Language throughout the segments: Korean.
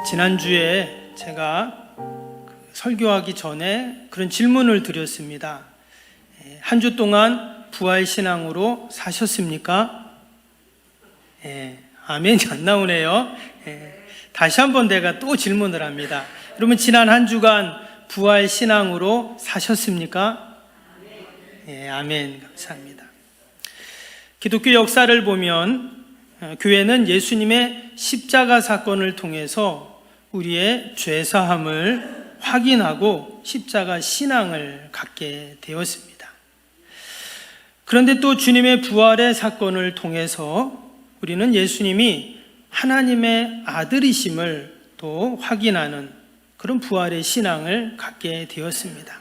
지난주에 제가 설교하기 전에 그런 질문을 드렸습니다. 한 주 동안 부활신앙으로 사셨습니까? 아멘이 안 나오네요. 다시 한번 내가 또 질문을 합니다. 여러분, 지난 한 주간 부활신앙으로 사셨습니까? 아멘. 감사합니다. 기독교 역사를 보면 교회는 예수님의 십자가 사건을 통해서 우리의 죄사함을 확인하고 십자가 신앙을 갖게 되었습니다. 그런데 또 주님의 부활의 사건을 통해서 우리는 예수님이 하나님의 아들이심을 또 확인하는 그런 부활의 신앙을 갖게 되었습니다.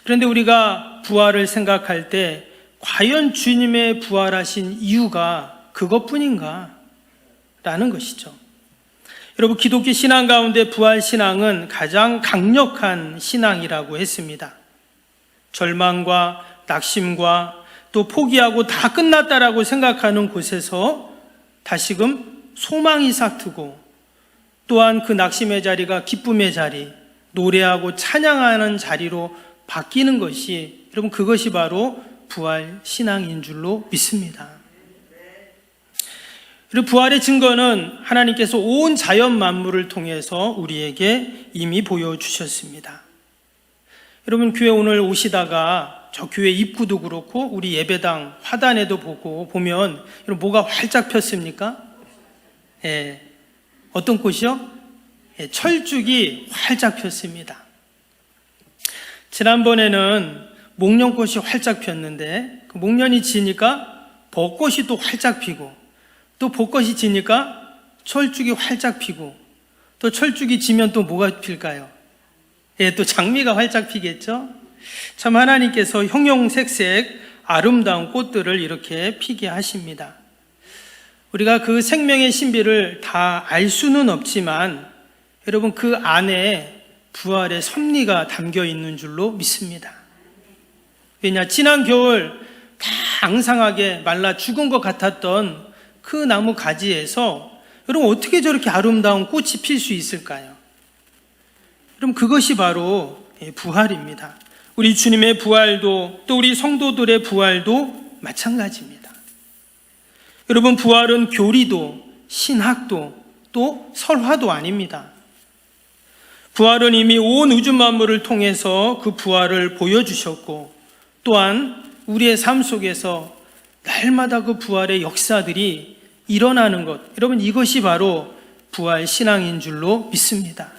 그런데 우리가 부활을 생각할 때 과연 주님의 부활하신 이유가 그것뿐인가? 라는 것이죠. 여러분, 기독교 신앙 가운데 부활 신앙은 가장 강력한 신앙이라고 했습니다. 절망과 낙심과 또 포기하고 다 끝났다라고 생각하는 곳에서 다시금 소망이 싹트고, 또한 그 낙심의 자리가 기쁨의 자리, 노래하고 찬양하는 자리로 바뀌는 것이, 여러분, 그것이 바로 부활 신앙인 줄로 믿습니다. 그리고 부활의 증거는 하나님께서 온 자연 만물을 통해서 우리에게 이미 보여주셨습니다. 여러분, 교회 오늘 오시다가 저 교회 입구도 그렇고 우리 예배당 화단에도 보면 여러분, 뭐가 활짝 폈습니까? 어떤 꽃이요? 철쭉이 활짝 폈습니다. 지난번에는 목련꽃이 활짝 폈는데 그 목련이 지니까 벚꽃이 또 활짝 피고, 또 벚꽃이 지니까 철쭉이 활짝 피고, 또 철쭉이 지면 또 뭐가 필까요? 또 장미가 활짝 피겠죠? 참 하나님께서 형형색색 아름다운 꽃들을 이렇게 피게 하십니다. 우리가 그 생명의 신비를 다 알 수는 없지만 여러분, 그 안에 부활의 섭리가 담겨 있는 줄로 믿습니다. 왜냐, 지난 겨울 다 앙상하게 말라 죽은 것 같았던 그 나무 가지에서 여러분, 어떻게 저렇게 아름다운 꽃이 필 수 있을까요? 여러분, 그것이 바로 부활입니다. 우리 주님의 부활도, 또 우리 성도들의 부활도 마찬가지입니다. 여러분, 부활은 교리도 신학도 또 설화도 아닙니다. 부활은 이미 온 우주 만물을 통해서 그 부활을 보여주셨고, 또한 우리의 삶 속에서 날마다 그 부활의 역사들이 일어나는 것, 여러분, 이것이 바로 부활 신앙인 줄로 믿습니다.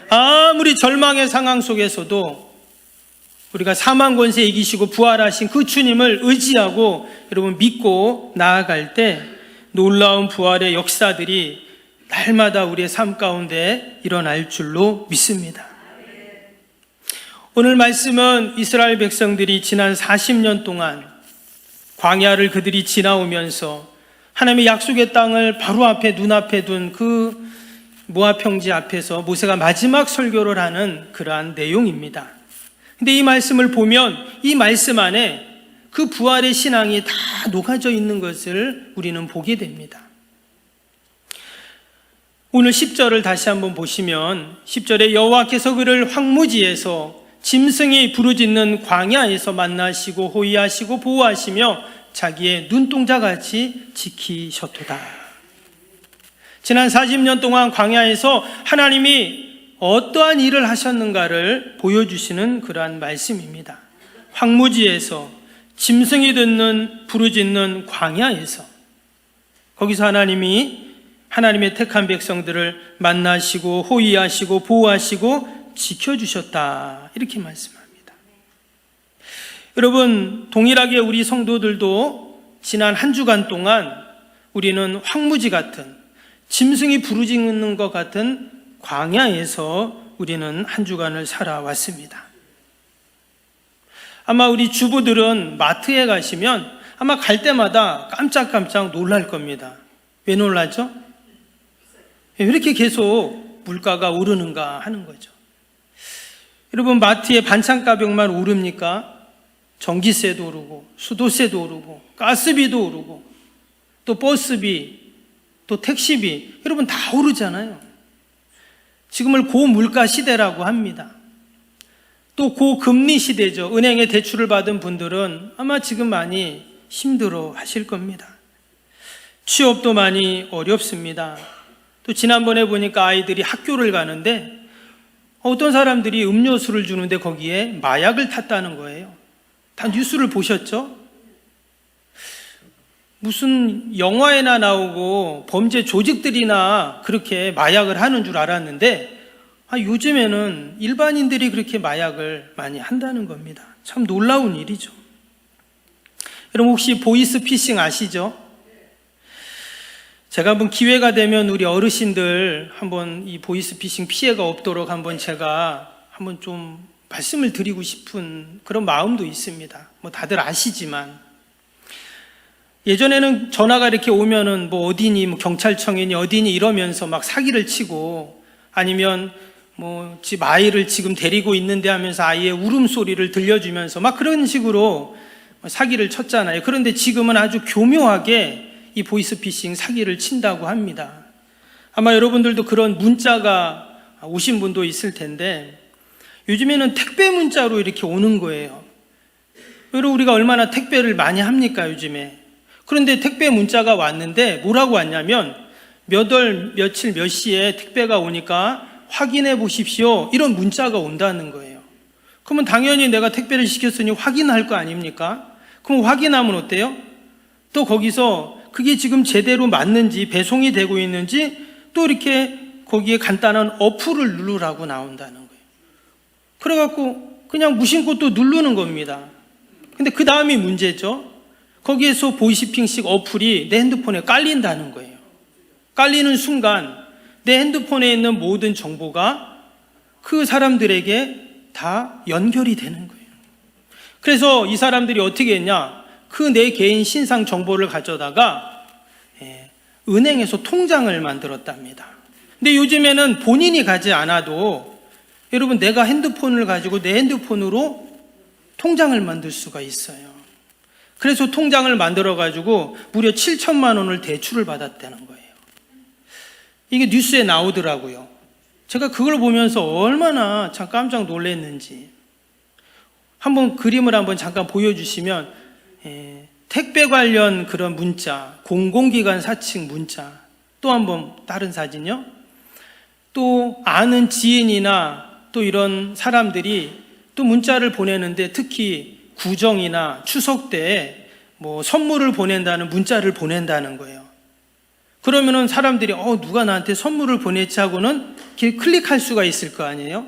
아무리 절망의 상황 속에서도 우리가 사망 권세 이기시고 부활하신 그 주님을 의지하고 여러분 믿고 나아갈 때 놀라운 부활의 역사들이 날마다 우리의 삶 가운데 일어날 줄로 믿습니다. 오늘 말씀은 이스라엘 백성들이 지난 40년 동안 광야를 그들이 지나오면서 하나님의 약속의 땅을 바로 앞에 눈앞에 둔 그 모압 평지 앞에서 모세가 마지막 설교를 하는 그러한 내용입니다. 근데 이 말씀을 보면 이 말씀 안에 그 부활의 신앙이 다 녹아져 있는 것을 우리는 보게 됩니다. 오늘 10절을 다시 한번 보시면 10절에 여호와께서 그를 황무지에서 짐승이 부르짖는 광야에서 만나시고 호위하시고 보호하시며 자기의 눈동자같이 지키셨도다. 지난 40년 동안 광야에서 하나님이 어떠한 일을 하셨는가를 보여주시는 그러한 말씀입니다. 황무지에서, 짐승이 부르짖는 광야에서, 거기서 하나님이 하나님의 택한 백성들을 만나시고 호위하시고 보호하시고 지켜주셨다, 이렇게 말씀합니다. 여러분, 동일하게 우리 성도들도 지난 한 주간 동안 우리는 황무지 같은, 짐승이 부르짖는 것 같은 광야에서 우리는 한 주간을 살아왔습니다. 아마 우리 주부들은 마트에 가시면 아마 갈 때마다 깜짝깜짝 놀랄 겁니다. 왜 놀라죠? 왜 이렇게 계속 물가가 오르는가 하는 거죠. 여러분, 마트의 반찬 가격만 오릅니까? 전기세도 오르고 수도세도 오르고 가스비도 오르고 또 버스비 또 택시비, 여러분 다 오르잖아요. 지금을 고물가 시대라고 합니다. 또 고금리 시대죠. 은행에 대출을 받은 분들은 아마 지금 많이 힘들어 하실 겁니다. 취업도 많이 어렵습니다. 또 지난번에 보니까 아이들이 학교를 가는데 어떤 사람들이 음료수를 주는데 거기에 마약을 탔다는 거예요. 다 뉴스를 보셨죠? 무슨 영화에나 나오고 범죄 조직들이나 그렇게 마약을 하는 줄 알았는데 요즘에는 일반인들이 그렇게 마약을 많이 한다는 겁니다. 참 놀라운 일이죠. 여러분 혹시 보이스피싱 아시죠? 제가 한번 기회가 되면 우리 어르신들 한번 이 보이스피싱 피해가 없도록 한번 제가 한번 좀 말씀을 드리고 싶은 그런 마음도 있습니다. 뭐 다들 아시지만 예전에는 전화가 이렇게 오면은 뭐 어디니 뭐 경찰청이니 어디니 이러면서 막 사기를 치고 아니면 뭐 집 아이를 지금 데리고 있는데 하면서 아이의 울음소리를 들려주면서 막 그런 식으로 사기를 쳤잖아요. 그런데 지금은 아주 교묘하게 이 보이스피싱 사기를 친다고 합니다. 아마 여러분들도 그런 문자가 오신 분도 있을 텐데 요즘에는 택배 문자로 이렇게 오는 거예요. 여러분 우리가 얼마나 택배를 많이 합니까 요즘에. 그런데 택배 문자가 왔는데 뭐라고 왔냐면 몇 월 며칠 몇 시에 택배가 오니까 확인해 보십시오. 이런 문자가 온다는 거예요. 그러면 당연히 내가 택배를 시켰으니 확인할 거 아닙니까? 그럼 확인하면 어때요? 또 거기서 그게 지금 제대로 맞는지 배송이 되고 있는지 또 이렇게 거기에 간단한 어플을 누르라고 나온다는 거예요. 그래갖고 그냥 무심코 또 누르는 겁니다. 근데 그 다음이 문제죠. 거기에서 보이스피싱 어플이 내 핸드폰에 깔린다는 거예요. 깔리는 순간 내 핸드폰에 있는 모든 정보가 그 사람들에게 다 연결이 되는 거예요. 그래서 이 사람들이 어떻게 했냐? 그 내 개인 신상 정보를 가져다가 은행에서 통장을 만들었답니다. 근데 요즘에는 본인이 가지 않아도 여러분 내가 핸드폰을 가지고 내 핸드폰으로 통장을 만들 수가 있어요. 그래서 통장을 만들어 가지고 무려 7천만 원을 대출을 받았다는 거예요. 이게 뉴스에 나오더라고요. 제가 그걸 보면서 얼마나 참 깜짝 놀랐는지. 한번 그림을 한번 잠깐 보여주시면 택배 관련 그런 문자, 공공기관 사칭 문자, 또 한번 다른 사진요. 또 아는 지인이나 또 이런 사람들이 또 문자를 보내는데 특히 구정이나 추석 때 뭐 선물을 보낸다는 문자를 보낸다는 거예요. 그러면은 사람들이 누가 나한테 선물을 보냈지 하고는 클릭할 수가 있을 거 아니에요.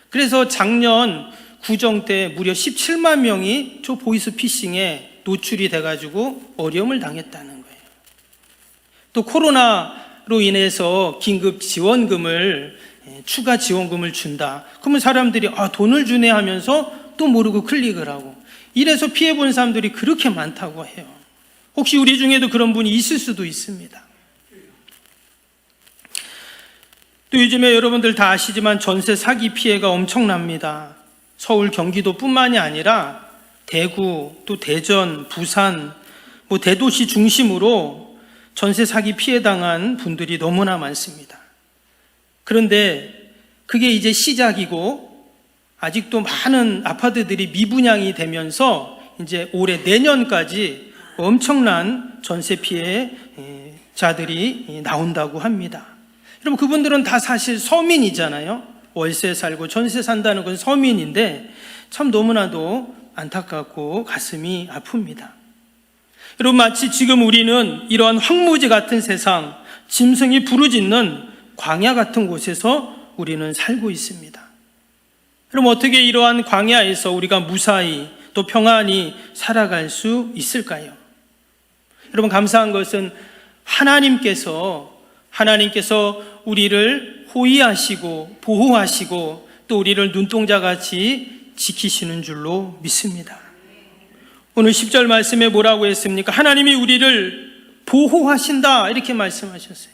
그래서 작년 구정 때 무려 17만 명이 저 보이스피싱에 노출이 돼가지고 어려움을 당했다는 거예요. 또 코로나로 인해서 긴급 지원금을 추가 지원금을 준다. 그러면 사람들이 돈을 주네 하면서 또 모르고 클릭을 하고 이래서 피해본 사람들이 그렇게 많다고 해요. 혹시 우리 중에도 그런 분이 있을 수도 있습니다. 또 요즘에 여러분들 다 아시지만 전세 사기 피해가 엄청납니다. 서울, 경기도뿐만이 아니라 대구, 또 대전, 부산, 뭐 대도시 중심으로 전세 사기 피해 당한 분들이 너무나 많습니다. 그런데 그게 이제 시작이고 아직도 많은 아파트들이 미분양이 되면서 이제 올해 내년까지 엄청난 전세 피해자들이 나온다고 합니다. 여러분 그분들은 다 사실 서민이잖아요. 월세 살고 전세 산다는 건 서민인데 참 너무나도 안타깝고 가슴이 아픕니다. 여러분 마치 지금 우리는 이러한 황무지 같은 세상, 짐승이 부르짖는 광야 같은 곳에서 우리는 살고 있습니다. 그럼 어떻게 이러한 광야에서 우리가 무사히 또 평안히 살아갈 수 있을까요? 여러분 감사한 것은 하나님께서 우리를 호위하시고 보호하시고 또 우리를 눈동자같이 지키시는 줄로 믿습니다. 오늘 10절 말씀에 뭐라고 했습니까? 하나님이 우리를 보호하신다 이렇게 말씀하셨어요.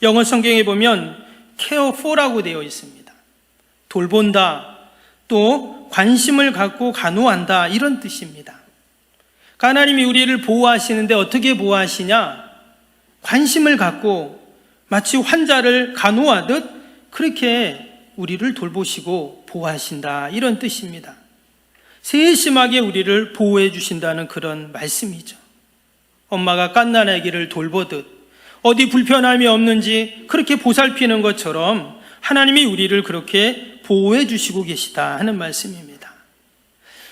영어 성경에 보면 care for라고 되어 있습니다. 돌본다, 또 관심을 갖고 간호한다 이런 뜻입니다. 하나님이 우리를 보호하시는데 어떻게 보호하시냐? 관심을 갖고 마치 환자를 간호하듯 그렇게 우리를 돌보시고 보호하신다, 이런 뜻입니다. 세심하게 우리를 보호해 주신다는 그런 말씀이죠. 엄마가 갓난 아기를 돌보듯 어디 불편함이 없는지 그렇게 보살피는 것처럼 하나님이 우리를 그렇게 보호해 주시고 계시다 하는 말씀입니다.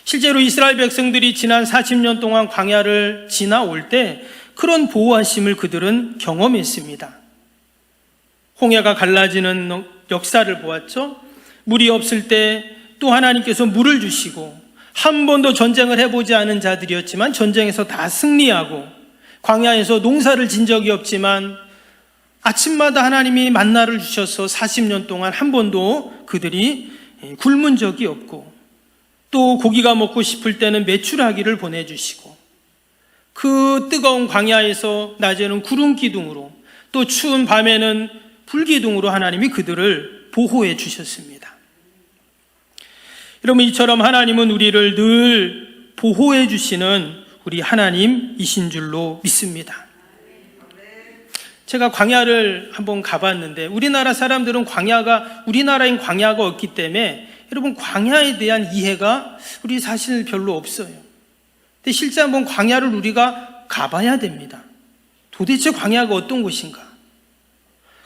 실제로 이스라엘 백성들이 지난 40년 동안 광야를 지나올 때 그런 보호하심을 그들은 경험했습니다. 홍해가 갈라지는 역사를 보았죠. 물이 없을 때 또 하나님께서 물을 주시고, 한 번도 전쟁을 해보지 않은 자들이었지만 전쟁에서 다 승리하고, 광야에서 농사를 진 적이 없지만 아침마다 하나님이 만나를 주셔서 40년 동안 한 번도 그들이 굶은 적이 없고, 또 고기가 먹고 싶을 때는 메추라기를 보내주시고, 그 뜨거운 광야에서 낮에는 구름 기둥으로, 또 추운 밤에는 불기둥으로 하나님이 그들을 보호해 주셨습니다. 여러분, 이처럼 하나님은 우리를 늘 보호해 주시는 우리 하나님이신 줄로 믿습니다. 제가 광야를 한번 가봤는데, 우리나라 사람들은 우리나라인 광야가 없기 때문에 여러분, 광야에 대한 이해가 우리 사실 별로 없어요. 근데 실제 한번 광야를 우리가 가봐야 됩니다. 도대체 광야가 어떤 곳인가?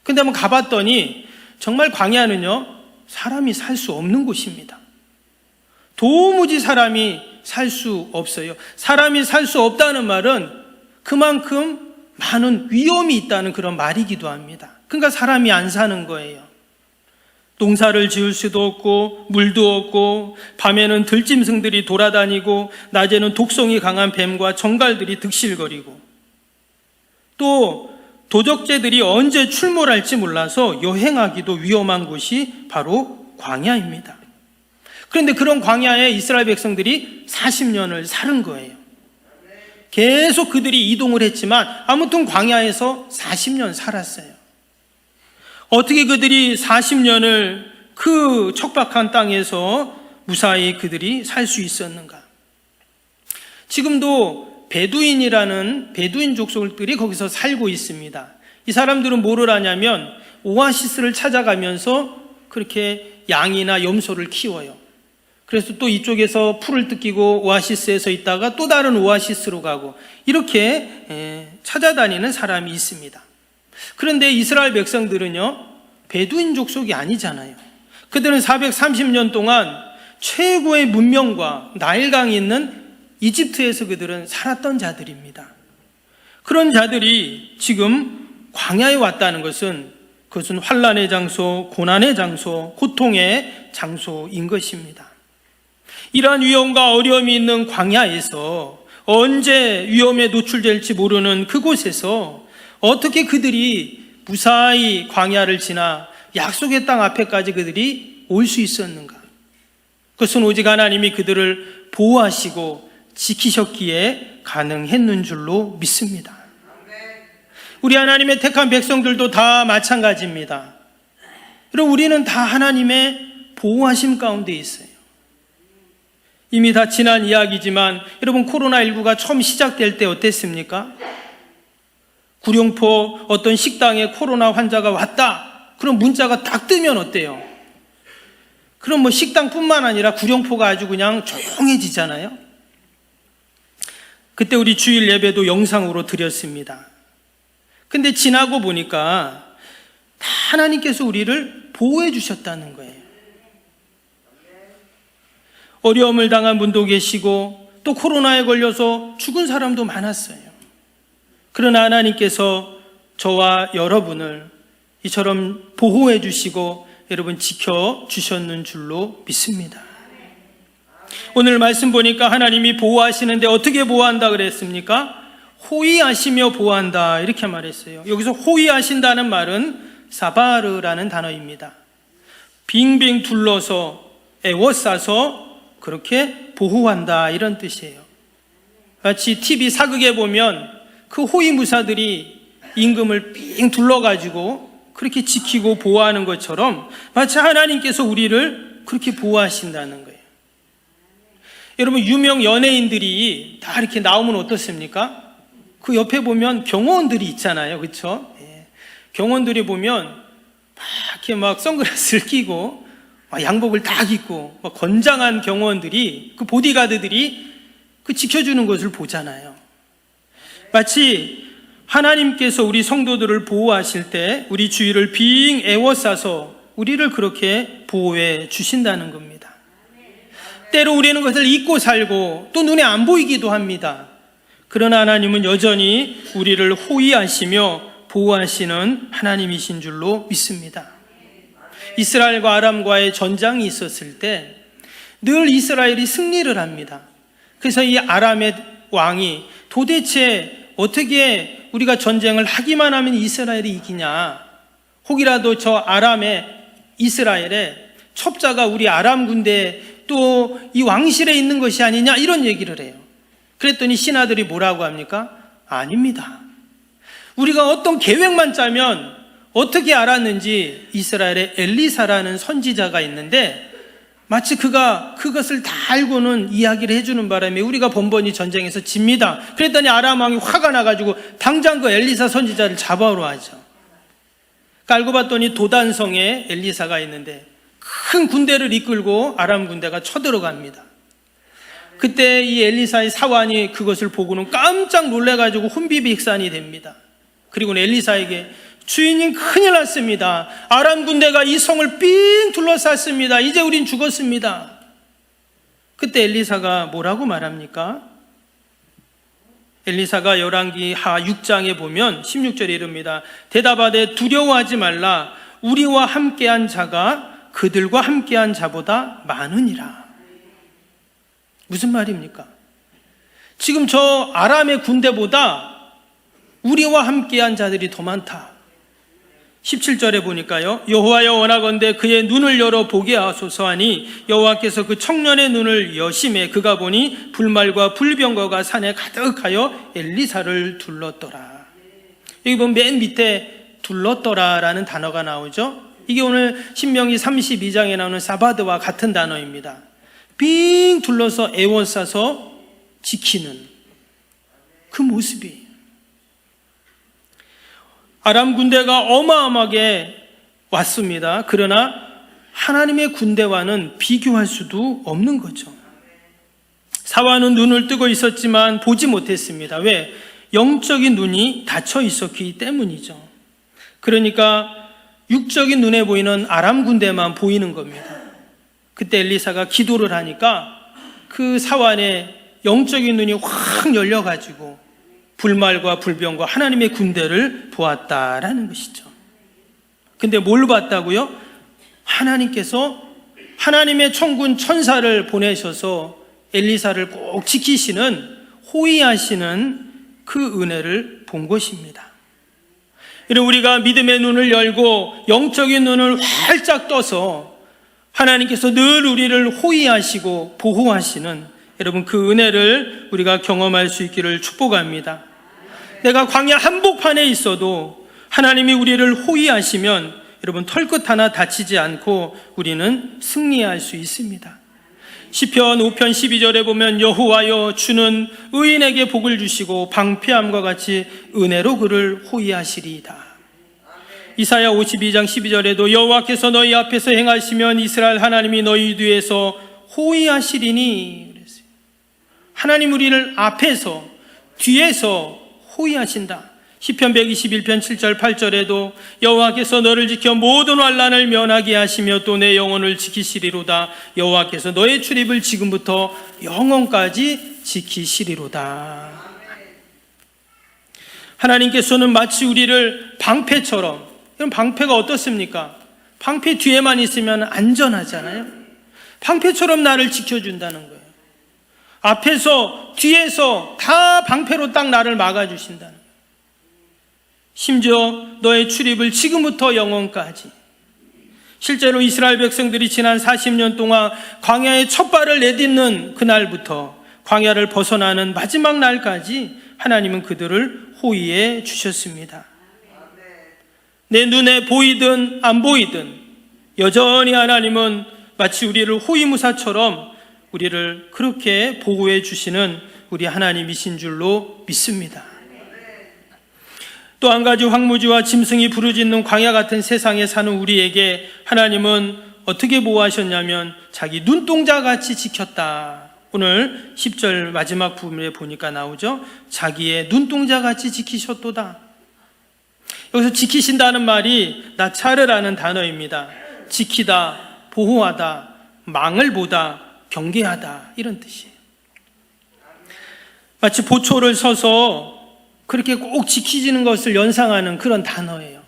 근데 한번 가봤더니 정말 광야는요, 사람이 살 수 없는 곳입니다. 도무지 사람이 살 수 없어요. 사람이 살 수 없다는 말은 그만큼 많은 위험이 있다는 그런 말이기도 합니다. 그러니까 사람이 안 사는 거예요. 농사를 지을 수도 없고 물도 없고, 밤에는 들짐승들이 돌아다니고, 낮에는 독성이 강한 뱀과 정갈들이 득실거리고, 또 도적제들이 언제 출몰할지 몰라서 여행하기도 위험한 곳이 바로 광야입니다. 그런데 그런 광야에 이스라엘 백성들이 40년을 살은 거예요. 계속 그들이 이동을 했지만 아무튼 광야에서 40년 살았어요. 어떻게 그들이 40년을 그 척박한 땅에서 무사히 그들이 살 수 있었는가? 지금도 베두인 족속들이 거기서 살고 있습니다. 이 사람들은 뭐를 하냐면 오아시스를 찾아가면서 그렇게 양이나 염소를 키워요. 그래서 또 이쪽에서 풀을 뜯기고 오아시스에서 있다가 또 다른 오아시스로 가고, 이렇게 찾아다니는 사람이 있습니다. 그런데 이스라엘 백성들은요, 베두인 족속이 아니잖아요. 그들은 430년 동안 최고의 문명과 나일강이 있는 이집트에서 그들은 살았던 자들입니다. 그런 자들이 지금 광야에 왔다는 것은, 그것은 환난의 장소, 고난의 장소, 고통의 장소인 것입니다. 이러한 위험과 어려움이 있는 광야에서, 언제 위험에 노출될지 모르는 그곳에서 어떻게 그들이 무사히 광야를 지나 약속의 땅 앞에까지 그들이 올 수 있었는가? 그것은 오직 하나님이 그들을 보호하시고 지키셨기에 가능했는 줄로 믿습니다. 우리 하나님의 택한 백성들도 다 마찬가지입니다. 그리고 우리는 다 하나님의 보호하심 가운데 있어요. 이미 다 지난 이야기지만 여러분, 코로나19가 처음 시작될 때 어땠습니까? 구룡포 어떤 식당에 코로나 환자가 왔다, 그럼 문자가 딱 뜨면 어때요? 그럼 뭐 식당뿐만 아니라 구룡포가 아주 그냥 조용해지잖아요. 그때 우리 주일 예배도 영상으로 드렸습니다. 근데 지나고 보니까 다 하나님께서 우리를 보호해 주셨다는 거예요. 어려움을 당한 분도 계시고, 또 코로나에 걸려서 죽은 사람도 많았어요. 그러나 하나님께서 저와 여러분을 이처럼 보호해 주시고 여러분 지켜주셨는 줄로 믿습니다. 오늘 말씀 보니까 하나님이 보호하시는데 어떻게 보호한다 그랬습니까? 호위하시며 보호한다, 이렇게 말했어요. 여기서 호위하신다는 말은 사바르라는 단어입니다. 빙빙 둘러서 에워싸서 그렇게 보호한다, 이런 뜻이에요. 마치 TV 사극에 보면 그 호위무사들이 임금을 삥 둘러가지고 그렇게 지키고 보호하는 것처럼 마치 하나님께서 우리를 그렇게 보호하신다는 거예요. 여러분, 유명 연예인들이 다 이렇게 나오면 어떻습니까? 그 옆에 보면 경호원들이 있잖아요. 그렇죠? 경호원들이 보면 막 이렇게 막 선글라스를 끼고 막 양복을 딱 입고 막 건장한 경호원들이, 그 보디가드들이 그 지켜주는 것을 보잖아요. 마치 하나님께서 우리 성도들을 보호하실 때 우리 주위를 빙 에워싸서 우리를 그렇게 보호해 주신다는 겁니다. 때로 우리는 그것을 잊고 살고 또 눈에 안 보이기도 합니다. 그러나 하나님은 여전히 우리를 호위하시며 보호하시는 하나님이신 줄로 믿습니다. 이스라엘과 아람과의 전장이 있었을 때 늘 이스라엘이 승리를 합니다. 그래서 이 아람의 왕이 도대체 어떻게 우리가 전쟁을 하기만 하면 이스라엘이 이기냐, 혹이라도 저 아람의 이스라엘의 첩자가 우리 아람 군대에 또 이 왕실에 있는 것이 아니냐, 이런 얘기를 해요. 그랬더니 신하들이 뭐라고 합니까? 아닙니다. 우리가 어떤 계획만 짜면 어떻게 알았는지 이스라엘에 엘리사라는 선지자가 있는데 마치 그가 그것을 다 알고는 이야기를 해주는 바람에 우리가 번번이 전쟁에서 집니다. 그랬더니 아람 왕이 화가 나가지고 당장 그 엘리사 선지자를 잡아오러 하죠. 알고 봤더니 도단성에 엘리사가 있는데 큰 군대를 이끌고 아람 군대가 쳐들어갑니다. 그때 이 엘리사의 사환이 그것을 보고는 깜짝 놀래가지고 혼비백산이 됩니다. 그리고는 엘리사에게 주인님, 큰일 났습니다. 아람 군대가 이 성을 삥 둘러쌌습니다. 이제 우린 죽었습니다. 그때 엘리사가 뭐라고 말합니까? 엘리사가 열왕기 하 6장에 보면 16절에 이릅니다. 대답하되 두려워하지 말라. 우리와 함께한 자가 그들과 함께한 자보다 많으니라. 무슨 말입니까? 지금 저 아람의 군대보다 우리와 함께한 자들이 더 많다. 17절에 보니까요, 여호와여 원하건대 그의 눈을 열어 보게 하소서 하니 여호와께서 그 청년의 눈을 여심해 그가 보니 불말과 불병거가 산에 가득하여 엘리사를 둘렀더라. 여기 보면 맨 밑에 둘렀더라라는 단어가 나오죠. 이게 오늘 신명기 32장에 나오는 사바드와 같은 단어입니다. 빙 둘러서 에워싸서 지키는 그 모습이, 아람 군대가 어마어마하게 왔습니다. 그러나 하나님의 군대와는 비교할 수도 없는 거죠. 사환은 눈을 뜨고 있었지만 보지 못했습니다. 왜? 영적인 눈이 닫혀 있었기 때문이죠. 그러니까 육적인 눈에 보이는 아람 군대만 보이는 겁니다. 그때 엘리사가 기도를 하니까 그 사환의 영적인 눈이 확 열려가지고 불말과 불병과 하나님의 군대를 보았다라는 것이죠. 근데 뭘 봤다고요? 하나님께서 하나님의 천군 천사를 보내셔서 엘리사를 꼭 지키시는, 호위하시는 그 은혜를 본 것입니다. 이런 우리가 믿음의 눈을 열고 영적인 눈을 활짝 떠서 하나님께서 늘 우리를 호위하시고 보호하시는, 여러분, 그 은혜를 우리가 경험할 수 있기를 축복합니다. 내가 광야 한복판에 있어도 하나님이 우리를 호위하시면 여러분, 털끝 하나 다치지 않고 우리는 승리할 수 있습니다. 시편 5편 12절에 보면 여호와여 주는 의인에게 복을 주시고 방패함과 같이 은혜로 그를 호위하시리이다. 이사야 52장 12절에도 여호와께서 너희 앞에서 행하시면 이스라엘 하나님이 너희 뒤에서 호위하시리니 그랬어요. 하나님 우리를 앞에서 뒤에서 호위하신다. 시편 121편 7절 8절에도 여호와께서 너를 지켜 모든 환난을 면하게 하시며 또 내 영혼을 지키시리로다. 여호와께서 너의 출입을 지금부터 영원까지 지키시리로다. 하나님께서는 마치 우리를 방패처럼, 이런 방패가 어떻습니까? 방패 뒤에만 있으면 안전하잖아요. 방패처럼 나를 지켜준다는 거예요. 앞에서 뒤에서 다 방패로 딱 나를 막아주신다는 거예요. 심지어 너의 출입을 지금부터 영원까지. 실제로 이스라엘 백성들이 지난 40년 동안 광야에 첫 발을 내딛는 그날부터 광야를 벗어나는 마지막 날까지 하나님은 그들을 호위해 주셨습니다. 내 눈에 보이든 안 보이든 여전히 하나님은 마치 우리를 호위무사처럼 우리를 그렇게 보호해 주시는 우리 하나님이신 줄로 믿습니다. 또 한 가지 황무지와 짐승이 부르짖는 광야 같은 세상에 사는 우리에게 하나님은 어떻게 보호하셨냐면 자기 눈동자같이 지켰다. 오늘 10절 마지막 부분에 보니까 나오죠. 자기의 눈동자같이 지키셨도다. 여기서 지키신다는 말이 나차르라는 단어입니다. 지키다, 보호하다, 망을 보다, 경계하다 이런 뜻이에요. 마치 보초를 서서 그렇게 꼭 지키시는 것을 연상하는 그런 단어예요.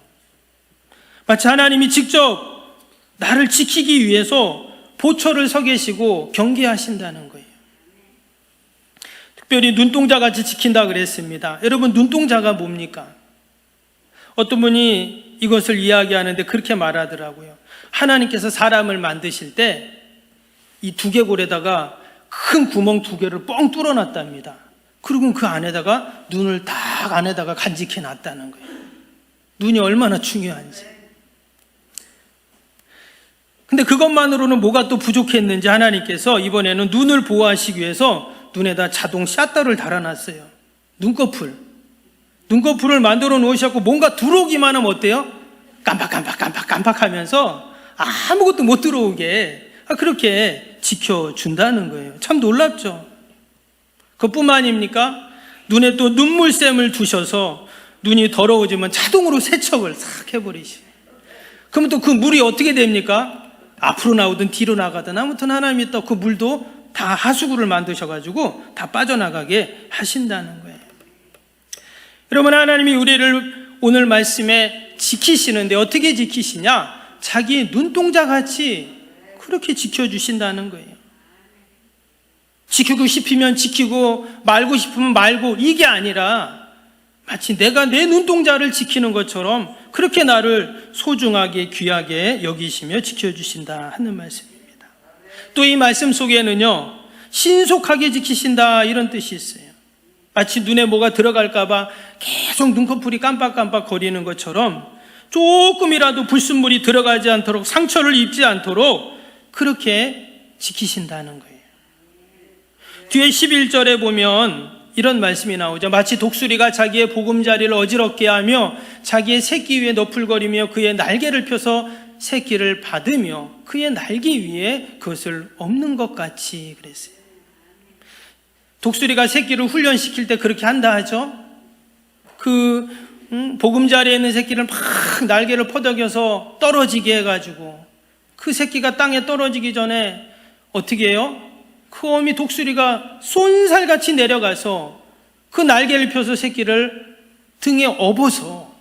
마치 하나님이 직접 나를 지키기 위해서 보초를 서 계시고 경계하신다는 거예요. 특별히 눈동자같이 지킨다 그랬습니다. 여러분, 눈동자가 뭡니까? 어떤 분이 이것을 이야기하는데 그렇게 말하더라고요. 하나님께서 사람을 만드실 때 이 두개골에다가 큰 구멍 2개를 뻥 뚫어놨답니다. 그리고 그 안에다가 눈을 딱 안에다가 간직해 놨다는 거예요. 눈이 얼마나 중요한지. 근데 그것만으로는 뭐가 또 부족했는지 하나님께서 이번에는 눈을 보호하시기 위해서 눈에다 자동 샷터를 달아놨어요. 눈꺼풀을 만들어 놓으셨고 뭔가 들어오기만 하면 어때요? 깜빡 하면서 아무것도 못 들어오게 그렇게 지켜준다는 거예요. 참 놀랍죠? 그것뿐만 아닙니까? 눈에 또 눈물샘을 두셔서 눈이 더러워지면 자동으로 세척을 싹 해버리시. 그러면 또 그 물이 어떻게 됩니까? 앞으로 나오든 뒤로 나가든 아무튼 하나님이 또 그 물도 다 하수구를 만드셔가지고 다 빠져나가게 하신다는 거예요. 여러분, 하나님이 우리를 오늘 말씀에 지키시는데 어떻게 지키시냐? 자기 눈동자같이 그렇게 지켜주신다는 거예요. 지키고 싶으면 지키고 말고 싶으면 말고 이게 아니라 마치 내가 내 눈동자를 지키는 것처럼 그렇게 나를 소중하게 귀하게 여기시며 지켜주신다 하는 말씀입니다. 또 이 말씀 속에는요, 신속하게 지키신다 이런 뜻이 있어요. 마치 눈에 뭐가 들어갈까 봐 계속 눈꺼풀이 깜빡깜빡 거리는 것처럼 조금이라도 불순물이 들어가지 않도록 상처를 입지 않도록 그렇게 지키신다는 거예요. 뒤에 11절에 보면 이런 말씀이 나오죠. 마치 독수리가 자기의 보금자리를 어지럽게 하며 자기의 새끼 위에 너풀거리며 그의 날개를 펴서 새끼를 받으며 그의 날개 위에 그것을 엎는 것 같이 그랬어요. 독수리가 새끼를 훈련시킬 때 그렇게 한다 하죠. 보금자리에 있는 새끼를 막 날개를 퍼덕여서 떨어지게 해가지고 그 새끼가 땅에 떨어지기 전에 어떻게 해요? 그 어미 독수리가 쏜살같이 내려가서 그 날개를 펴서 새끼를 등에 업어서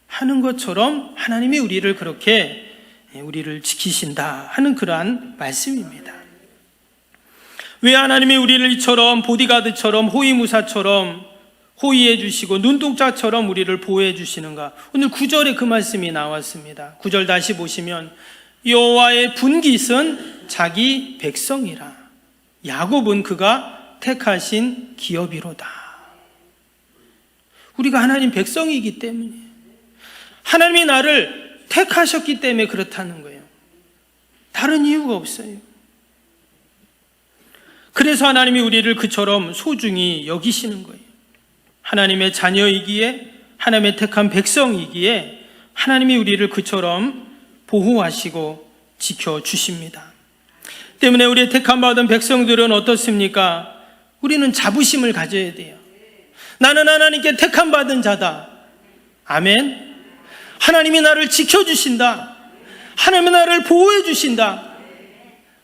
하는 것처럼 하나님이 우리를 그렇게 우리를 지키신다 하는 그러한 말씀입니다. 왜 하나님이 우리를 이처럼 보디가드처럼 호위무사처럼 호위해 주시고 눈동자처럼 우리를 보호해 주시는가? 오늘 9절에 그 말씀이 나왔습니다. 9절 다시 보시면 여호와의 분깃은 자기 백성이라 야곱은 그가 택하신 기업이로다. 우리가 하나님 백성이기 때문에 하나님이 나를 택하셨기 때문에 그렇다는 거예요. 다른 이유가 없어요. 그래서 하나님이 우리를 그처럼 소중히 여기시는 거예요. 하나님의 자녀이기에 하나님의 택한 백성이기에 하나님이 우리를 그처럼 보호하시고 지켜주십니다. 때문에 우리의 택함받은 백성들은 어떻습니까? 우리는 자부심을 가져야 돼요. 나는 하나님께 택함받은 자다. 아멘. 하나님이 나를 지켜주신다. 하나님이 나를 보호해 주신다.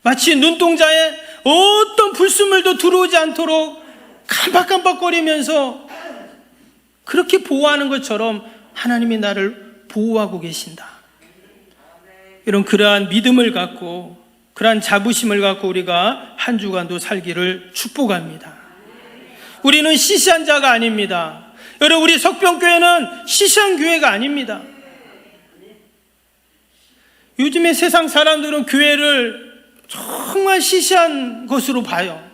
마치 눈동자에 어떤 불순물도 들어오지 않도록 깜빡깜빡거리면서 그렇게 보호하는 것처럼 하나님이 나를 보호하고 계신다. 이런 그러한 믿음을 갖고 그러한 자부심을 갖고 우리가 한 주간도 살기를 축복합니다. 우리는 시시한 자가 아닙니다. 여러분, 우리 석병교회는 시시한 교회가 아닙니다. 요즘에 세상 사람들은 교회를 정말 시시한 것으로 봐요.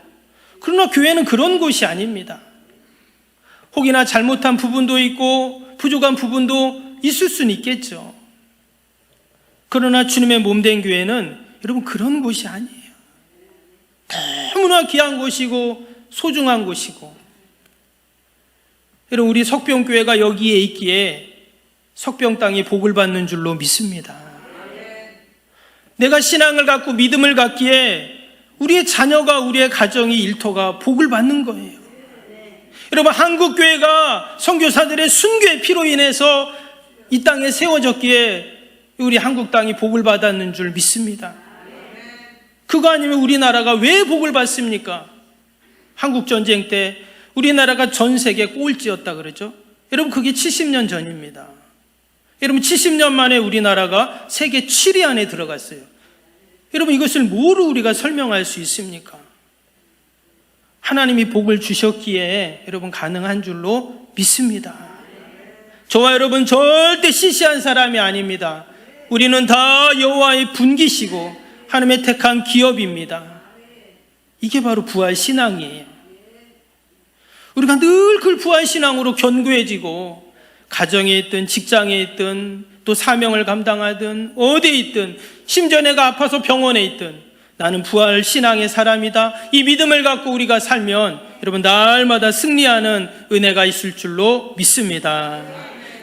그러나 교회는 그런 곳이 아닙니다. 혹이나 잘못한 부분도 있고 부족한 부분도 있을 수는 있겠죠. 그러나 주님의 몸된 교회는 여러분 그런 곳이 아니에요. 너무나 귀한 곳이고 소중한 곳이고 여러분, 우리 석병교회가 여기에 있기에 석병 땅이 복을 받는 줄로 믿습니다. 내가 신앙을 갖고 믿음을 갖기에 우리의 자녀가, 우리의 가정이, 일터가 복을 받는 거예요. 여러분, 한국교회가 선교사들의 순교의 피로 인해서 이 땅에 세워졌기에 우리 한국 땅이 복을 받았는 줄 믿습니다. 그거 아니면 우리나라가 왜 복을 받습니까? 한국전쟁 때 우리나라가 전 세계 꼴찌였다 그러죠. 여러분, 그게 70년 전입니다. 여러분, 70년 만에 우리나라가 세계 7위 안에 들어갔어요. 여러분, 이것을 뭐로 우리가 설명할 수 있습니까? 하나님이 복을 주셨기에 여러분 가능한 줄로 믿습니다. 저와 여러분 절대 시시한 사람이 아닙니다. 우리는 다 여호와의 분기시고 하나님의 택한 기업입니다. 이게 바로 부활신앙이에요. 우리가 늘 그 부활신앙으로 견고해지고 가정에 있든 직장에 있든 또 사명을 감당하든 어디에 있든 심지어 내가 아파서 병원에 있든 나는 부활신앙의 사람이다. 이 믿음을 갖고 우리가 살면 여러분 날마다 승리하는 은혜가 있을 줄로 믿습니다.